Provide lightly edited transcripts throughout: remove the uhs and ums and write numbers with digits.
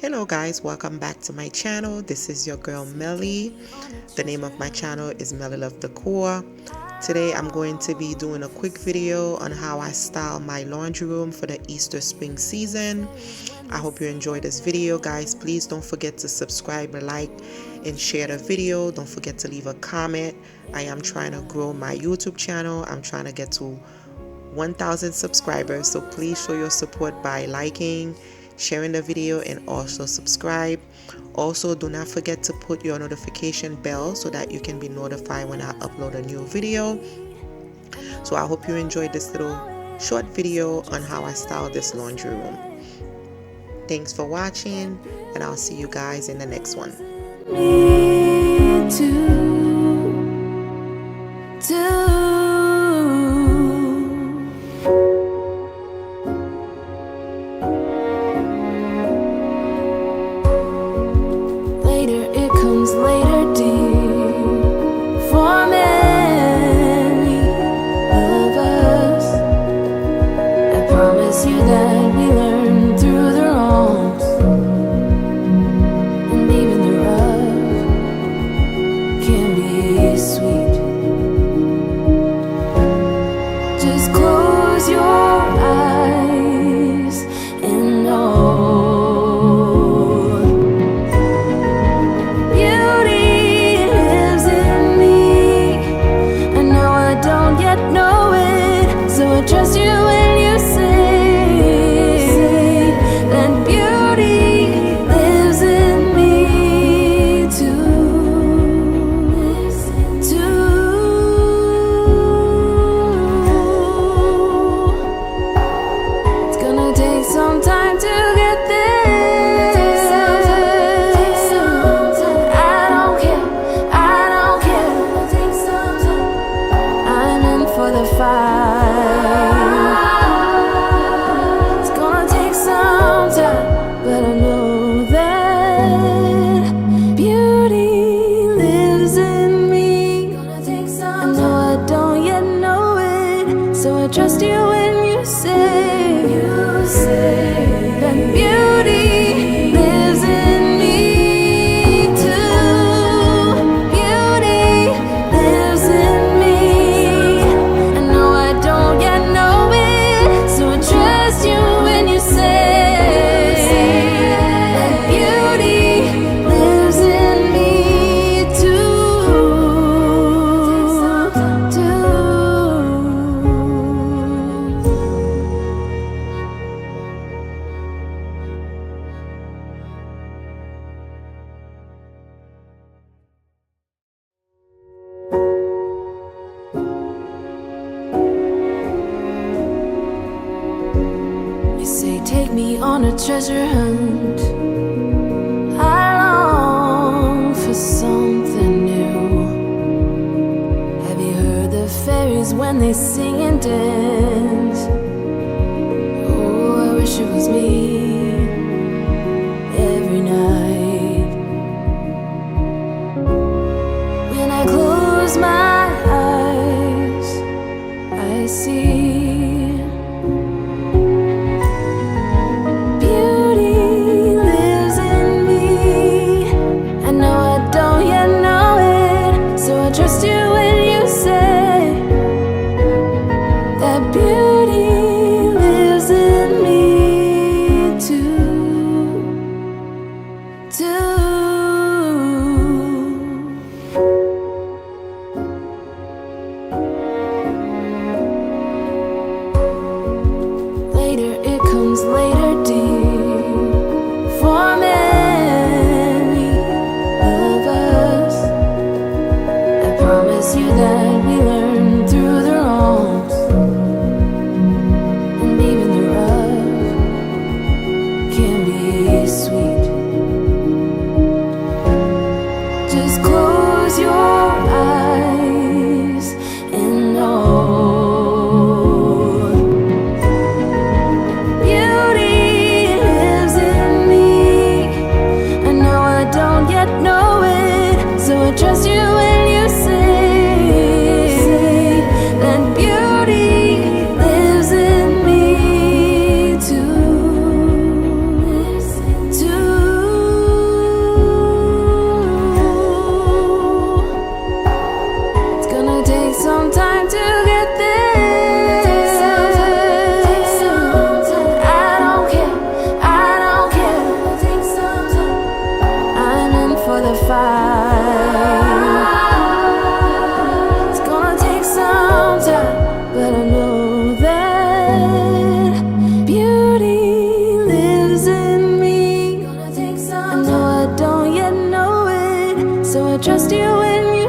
Hello guys, welcome back to my channel. This is your girl Melly. The name of my channel is Melly Love Decor. Today I'm going to be doing a quick video on how I style my laundry room for the Easter spring season. I hope you enjoyed this video guys. Please don't forget to subscribe, like, and share the video. Don't forget to leave a comment. I am trying to grow my YouTube channel. I'm trying to get to 1,000 subscribers, so please show your support by liking, sharing the video, and also subscribe. Also, do not forget to put your notification bell so that you can be notified when I upload a new video. So I hope you enjoyed this little short video on how I style this laundry room. Thanks for watching, and I'll see you guys in the next one. Later, dear, for many of us. I promise you that we learn through the wrongs, and even the rough can be sweet. Just close your eyes and know trust you when you say that beauty lives in me too. It's gonna take some time to get there. I don't care. I'm in for the fight. But I know that beauty lives in me. I know I don't yet know it, so I trust you when you say that beauty lives in me too. Beauty lives in me. I know I don't yet know it, so I trust you when you say say, take me on a treasure hunt. I long for something new. Have you heard the fairies when they sing and dance? Oh, I wish it was me every night. When I close my eyes, I see trust you when you say that beauty lives in me too. Later, it comes later, dear, for many of us. Promise you that we learn through the wrongs, and even the rough can be sweet. Just close your eyes and know beauty lives in me. I know I don't yet know it, so I trust you when you say that beauty lives in me too.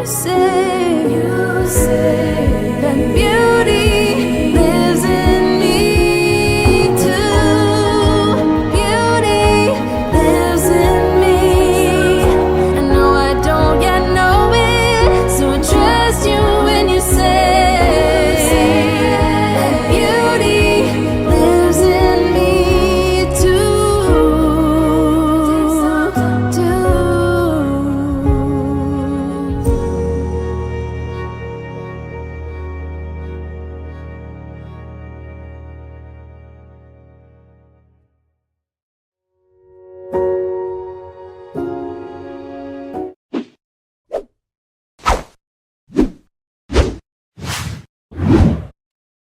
you say